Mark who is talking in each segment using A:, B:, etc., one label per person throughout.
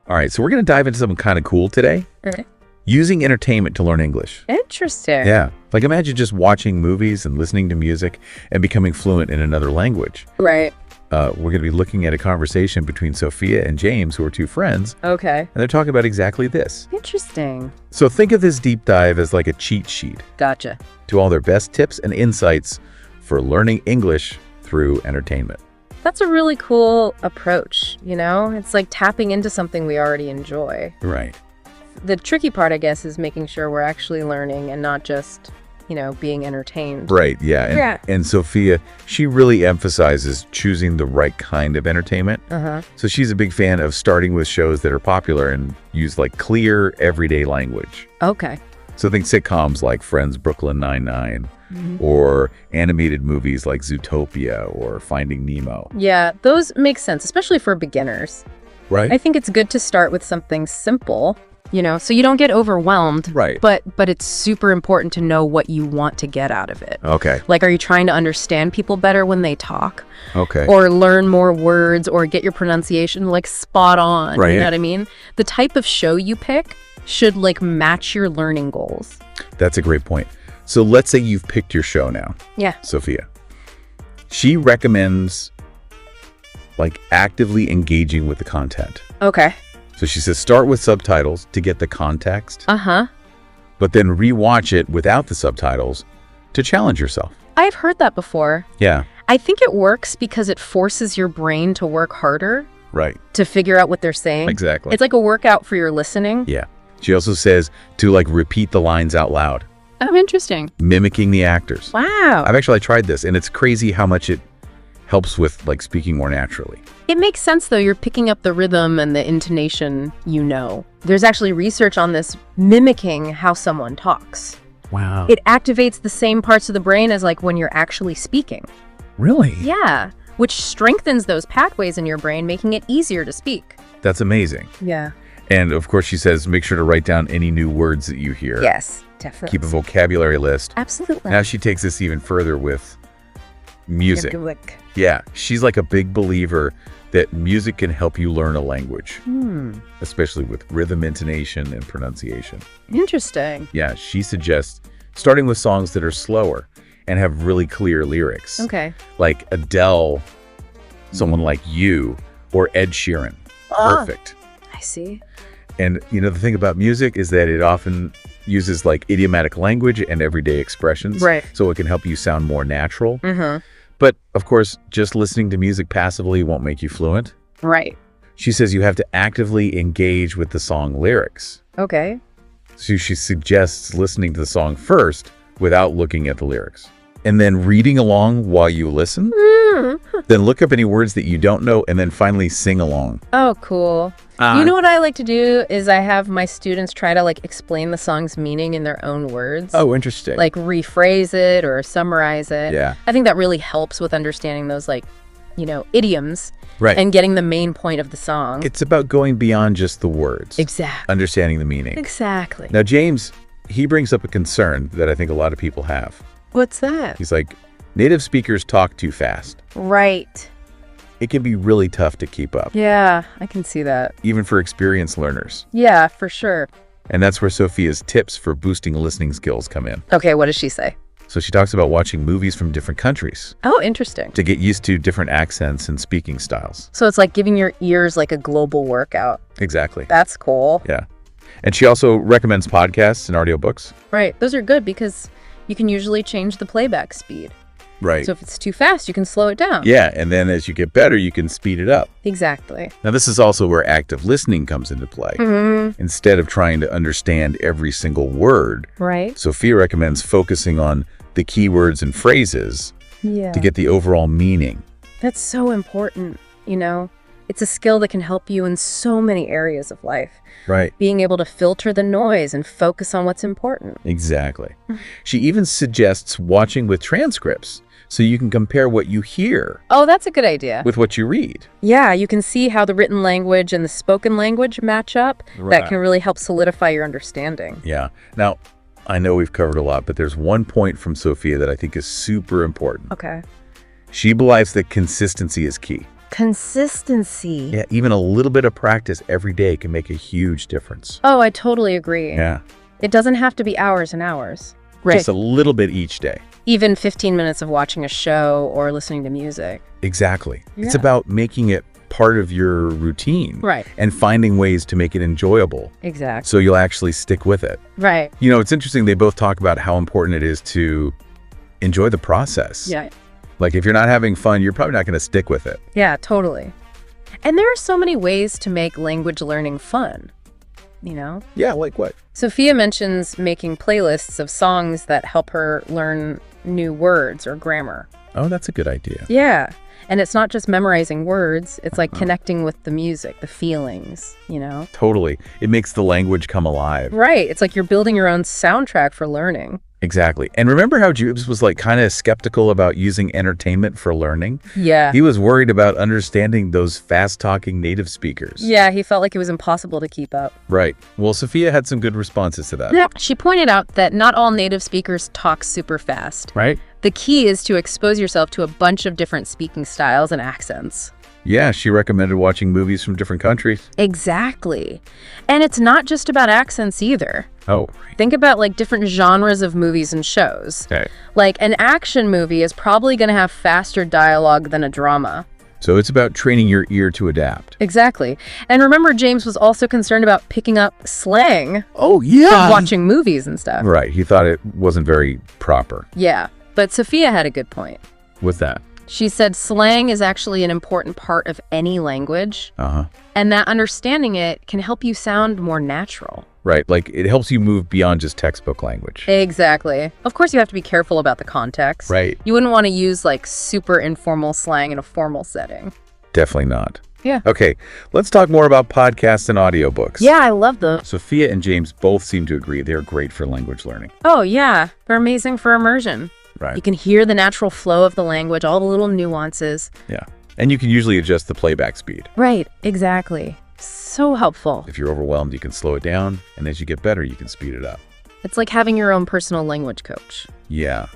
A: All right, so we're going to dive into something kind of cool today.
B: Okay.
A: Using entertainment to learn English.
B: Interesting.
A: Yeah. Like imagine just watching movies and listening to music and becoming fluent in another language.
B: Right.
A: We're going to be looking at a conversation between Sophia and James, who are two friends.
B: Okay.
A: And they're talking about exactly this.
B: Interesting.
A: So think of this deep dive as like a cheat sheet
B: Gotcha.
A: to all their best tips and insights for learning English through entertainment.
B: That's a really cool approach, you know? It's like tapping into something we already enjoy.
A: Right.
B: The tricky part, I guess, is making sure we're actually learning and not just, being entertained.
A: Right, yeah. And Sophia, she really emphasizes choosing the right kind of entertainment.
B: Uh-huh.
A: So she's a big fan of starting with shows that are popular and use like clear, everyday language.
B: Okay.
A: So think sitcoms like Friends, Brooklyn Nine-Nine, or animated movies like Zootopia or Finding Nemo.
B: Yeah, those make sense, especially for beginners.
A: Right?
B: I think it's good to start with something simple, so you don't get overwhelmed.
A: Right.
B: But it's super important to know what you want to get out of it.
A: Okay.
B: Like, are you trying to understand people better when they talk?
A: Okay.
B: Or learn more words or get your pronunciation like spot on?
A: Right.
B: You know what I mean? The type of show you pick should like match your learning goals.
A: That's a great point. So let's say you've picked your show now.
B: Yeah.
A: Sophia. She recommends like actively engaging with the content.
B: Okay.
A: So she says start with subtitles to get the context,
B: Uh-huh.
A: but then rewatch it without the subtitles to challenge yourself.
B: I've heard that before.
A: Yeah.
B: I think it works because it forces your brain to work harder
A: Right.
B: to figure out what they're saying.
A: Exactly.
B: It's like a workout for your listening.
A: Yeah. She also says to like repeat the lines out loud,
B: Oh, interesting.
A: mimicking the actors.
B: Wow.
A: I've actually tried this, and it's crazy how much it helps with like speaking more naturally.
B: It makes sense, though. You're picking up the rhythm and the intonation, There's actually research on this mimicking how someone talks.
A: Wow.
B: It activates the same parts of the brain as like when you're actually speaking.
A: Really?
B: Yeah, which strengthens those pathways in your brain, making it easier to speak.
A: That's amazing.
B: Yeah.
A: And of course, she says make sure to write down any new words that you hear.
B: Yes, definitely.
A: Keep a vocabulary list.
B: Absolutely.
A: Now she takes this even further with music.
B: Good.
A: Yeah, she's like a big believer that music can help you learn a language, especially with rhythm, intonation, and pronunciation.
B: Interesting.
A: Yeah, she suggests starting with songs that are slower and have really clear lyrics.
B: Okay.
A: Like Adele, someone like You, or Ed Sheeran. Perfect.
B: I see.
A: And the thing about music is that it often uses like idiomatic language and everyday expressions.
B: Right.
A: So it can help you sound more natural.
B: Mm-hmm.
A: But of course, just listening to music passively won't make you fluent.
B: Right.
A: She says you have to actively engage with the song lyrics.
B: Okay.
A: So she suggests listening to the song first without looking at the lyrics. And then reading along while you listen. Then look up any words that you don't know and then finally sing along.
B: Oh, cool. You know what I like to do is I have my students try to like explain the song's meaning in their own words.
A: Oh, interesting.
B: Like rephrase it or summarize it.
A: Yeah.
B: I think that really helps with understanding those like, idioms.
A: Right.
B: And getting the main point of the song.
A: It's about going beyond just the words.
B: Exactly.
A: Understanding the meaning.
B: Exactly.
A: Now, James, he brings up a concern that I think a lot of people have.
B: What's that?
A: He's like, native speakers talk too fast.
B: Right.
A: It can be really tough to keep up,
B: Yeah, I can see that.
A: even for experienced learners.
B: Yeah, for sure.
A: And that's where Sophia's tips for boosting listening skills come in.
B: Okay, what does she say?
A: So she talks about watching movies from different countries
B: Oh, interesting.
A: to get used to different accents and speaking styles.
B: So it's like giving your ears like a global workout.
A: Exactly.
B: That's cool.
A: Yeah. And she also recommends podcasts and audiobooks.
B: Right. Those are good because you can usually change the playback speed.
A: Right.
B: So if it's too fast, you can slow it down.
A: Yeah. And then as you get better, you can speed it up.
B: Exactly.
A: Now, this is also where active listening comes into play. Instead of trying to understand every single word,
B: Right.
A: Sophia recommends focusing on the keywords and phrases
B: Yeah.
A: to get the overall meaning.
B: That's so important, It's a skill that can help you in so many areas of life.
A: Right.
B: Being able to filter the noise and focus on what's important.
A: Exactly. She even suggests watching with transcripts so you can compare what you hear
B: Oh, that's a good idea.
A: with what you read.
B: Yeah, you can see how the written language and the spoken language match up.
A: Right.
B: That can really help solidify your understanding.
A: Yeah. Now, I know we've covered a lot, but there's one point from Sophia that I think is super important.
B: Okay.
A: She believes that consistency is key.
B: Consistency.
A: Yeah, even a little bit of practice every day can make a huge difference.
B: Oh, I totally agree.
A: Yeah.
B: It doesn't have to be hours and hours. Right.
A: Just a little bit each day.
B: Even 15 minutes of watching a show or listening to music.
A: Exactly.
B: Yeah.
A: It's about making it part of your routine.
B: Right.
A: And finding ways to make it enjoyable.
B: Exactly.
A: So you'll actually stick with it.
B: Right.
A: You know, it's interesting. They both talk about how important it is to enjoy the process.
B: Yeah.
A: Like if you're not having fun, you're probably not going to stick with it.
B: Yeah, totally. And there are so many ways to make language learning fun, you know?
A: Yeah, like what?
B: Sophia mentions making playlists of songs that help her learn new words or grammar.
A: Oh, that's a good idea.
B: Yeah. And it's not just memorizing words, it's like connecting with the music, the feelings, you know?
A: Totally. It makes the language come alive.
B: Right. It's like you're building your own soundtrack for learning.
A: Exactly. And remember how Jubes was like kind of skeptical about using entertainment for learning?
B: Yeah.
A: He was worried about understanding those fast-talking native speakers.
B: Yeah, he felt like it was impossible to keep up.
A: Right. Well, Sophia had some good responses to that.
B: Yeah. She pointed out that not all native speakers talk super fast.
A: Right?
B: The key is to expose yourself to a bunch of different speaking styles and accents.
A: Yeah, she recommended watching movies from different countries.
B: Exactly. And it's not just about accents either.
A: Oh.
B: Think about like different genres of movies and shows.
A: Okay.
B: Like an action movie is probably going to have faster dialogue than a drama.
A: So it's about training your ear to adapt.
B: Exactly. And remember, James was also concerned about picking up slang
A: Oh, yeah.
B: from watching movies and stuff.
A: Right. He thought it wasn't very proper.
B: Yeah. But Sophia had a good point.
A: What's that?
B: She said slang is actually an important part of any language,
A: Uh-huh.
B: and that understanding it can help you sound more natural.
A: Right. Like it helps you move beyond just textbook language.
B: Exactly. Of course, you have to be careful about the context.
A: Right.
B: You wouldn't want to use like super informal slang in a formal setting.
A: Definitely not.
B: Yeah.
A: Okay, let's talk more about podcasts and audiobooks.
B: Yeah, I love those.
A: Sophia and James both seem to agree they're great for language learning.
B: Oh, yeah. They're amazing for immersion.
A: Right.
B: You can hear the natural flow of the language, all the little nuances.
A: Yeah. And you can usually adjust the playback speed.
B: Right, exactly. So helpful.
A: If you're overwhelmed, you can slow it down, and as you get better, you can speed it up.
B: It's like having your own personal language coach.
A: Yeah.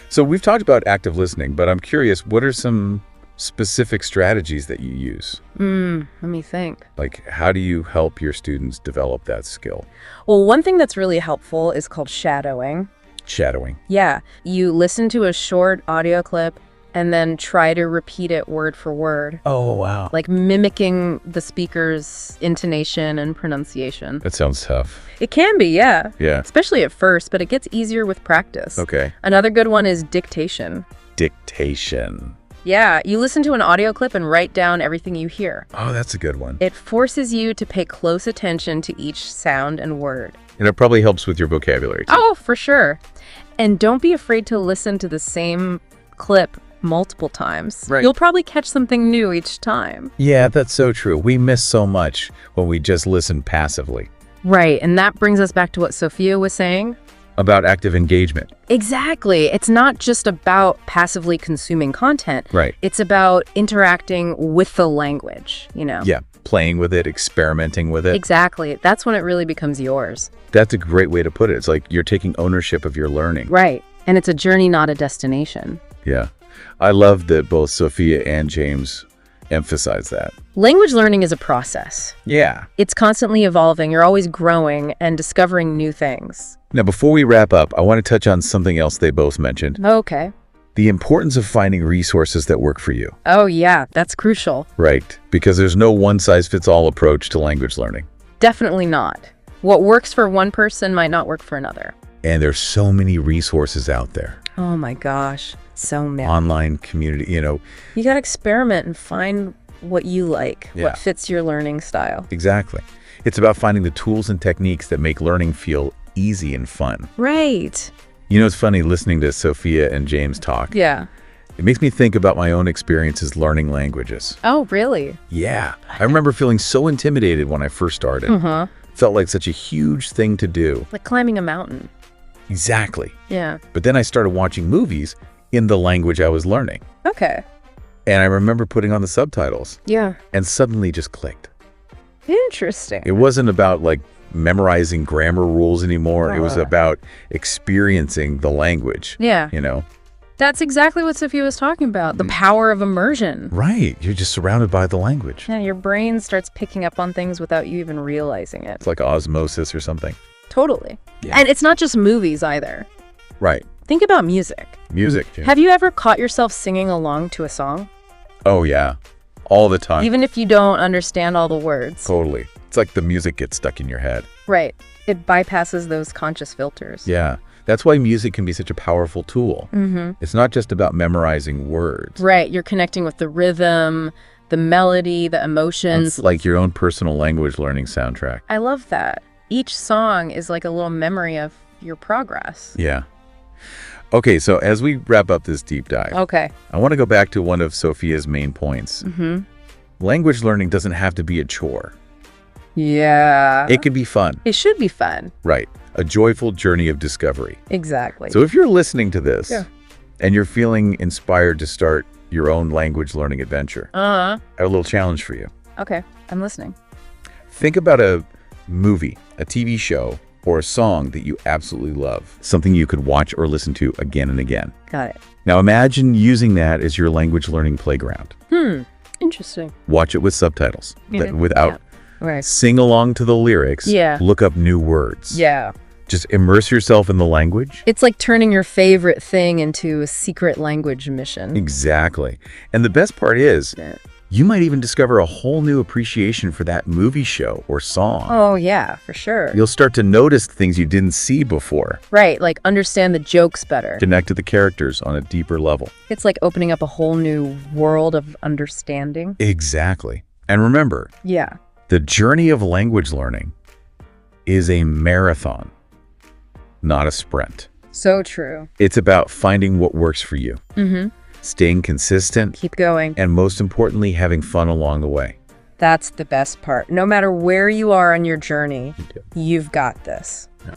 A: So we've talked about active listening, but I'm curious, what are some specific strategies that you use?
B: Let me think.
A: Like, how do you help your students develop that skill?
B: Well, one thing that's really helpful is called shadowing.
A: Shadowing.
B: Yeah, you listen to a short audio clip and then try to repeat it word for word,
A: Oh, wow.
B: like mimicking the speaker's intonation and pronunciation.
A: That sounds tough.
B: It can be, yeah.
A: Yeah.
B: Especially at first, but it gets easier with practice.
A: Okay.
B: Another good one is dictation.
A: Dictation.
B: Yeah, you listen to an audio clip and write down everything you hear.
A: Oh, that's a good one.
B: It forces you to pay close attention to each sound and word.
A: And it probably helps with your vocabulary, too.
B: Oh, for sure. And don't be afraid to listen to the same clip multiple times.
A: Right.
B: You'll probably catch something new each time.
A: Yeah, that's so true. We miss so much when we just listen passively.
B: Right, and that brings us back to what Sophia was saying.
A: About active engagement.
B: Exactly. It's not just about passively consuming content.
A: Right.
B: It's about interacting with the language, you know?
A: Yeah, playing with it, experimenting with it.
B: Exactly. That's when it really becomes yours.
A: That's a great way to put it. It's like you're taking ownership of your learning.
B: Right. And it's a journey, not a destination.
A: Yeah. I love that both Sophia and James emphasize that.
B: Language learning is a process.
A: Yeah.
B: It's constantly evolving. You're always growing and discovering new things.
A: Now, before we wrap up, I want to touch on something else they both mentioned.
B: Okay.
A: The importance of finding resources that work for you.
B: Oh, yeah, that's crucial.
A: Right. Because there's no one-size-fits-all approach to language learning.
B: Definitely not. What works for one person might not work for another.
A: And there's so many resources out there.
B: Oh my gosh, so many.
A: Online community, you know.
B: You gotta experiment and find what you like,
A: Yeah.
B: what fits your learning style.
A: Exactly. It's about finding the tools and techniques that make learning feel easy and fun.
B: Right.
A: You know, it's funny listening to Sophia and James talk.
B: Yeah.
A: It makes me think about my own experiences learning languages.
B: Oh, really?
A: Yeah. I remember feeling so intimidated when I first started.
B: Uh-huh.
A: Felt like such a huge thing to do.
B: Like climbing a mountain.
A: Exactly.
B: Yeah.
A: But then I started watching movies in the language I was learning.
B: Okay.
A: And I remember putting on the subtitles
B: Yeah.
A: and suddenly just clicked.
B: Interesting.
A: It wasn't about like memorizing grammar rules anymore. It was
B: Uh.
A: about experiencing the language,
B: Yeah.
A: you know?
B: That's exactly what Sophia was talking about. The power of immersion.
A: Right. You're just surrounded by the language.
B: Yeah, your brain starts picking up on things without you even realizing it.
A: It's like osmosis or something.
B: Totally.
A: Yeah.
B: And it's not just movies either.
A: Right.
B: Think about music.
A: Music. Yeah.
B: Have you ever caught yourself singing along to a song?
A: Oh, yeah. All the time.
B: Even if you don't understand all the words.
A: Totally. It's like the music gets stuck in your head.
B: Right. It bypasses those conscious filters.
A: Yeah. That's why music can be such a powerful tool. It's not just about memorizing words.
B: Right. You're connecting with the rhythm, the melody, the emotions.
A: It's like your own personal language learning soundtrack.
B: I love that. Each song is like a little memory of your progress.
A: Yeah. Okay, so as we wrap up this deep dive,
B: Okay.
A: I want to go back to one of Sophia's main points. Language learning doesn't have to be a chore.
B: Yeah.
A: It can be fun.
B: It should be fun.
A: Right. A joyful journey of discovery.
B: Exactly.
A: So if you're listening to this
B: Yeah.
A: and you're feeling inspired to start your own language learning adventure, I have a little challenge for you.
B: Okay. I'm listening.
A: Think about a movie, a TV show, or a song that you absolutely love. Something you could watch or listen to again and again.
B: Got it.
A: Now imagine using that as your language learning playground.
B: Interesting.
A: Watch it with subtitles. Without
B: Right.
A: sing along to the lyrics.
B: Yeah.
A: Look up new words.
B: Yeah.
A: Just immerse yourself in the language.
B: It's like turning your favorite thing into a secret language mission.
A: Exactly. And the best part is,
B: Yeah.
A: you might even discover a whole new appreciation for that movie show or song.
B: Oh, yeah, for sure.
A: You'll start to notice things you didn't see before.
B: Right, like understand the jokes better.
A: Connect to the characters on a deeper level.
B: It's like opening up a whole new world of understanding.
A: Exactly. And remember,
B: Yeah.
A: the journey of language learning is a marathon, not a sprint.
B: So true.
A: It's about finding what works for you, staying consistent,
B: Keep going.
A: and most importantly, having fun along the way.
B: That's the best part. No matter where you are on your journey, you've got this.
A: Yeah.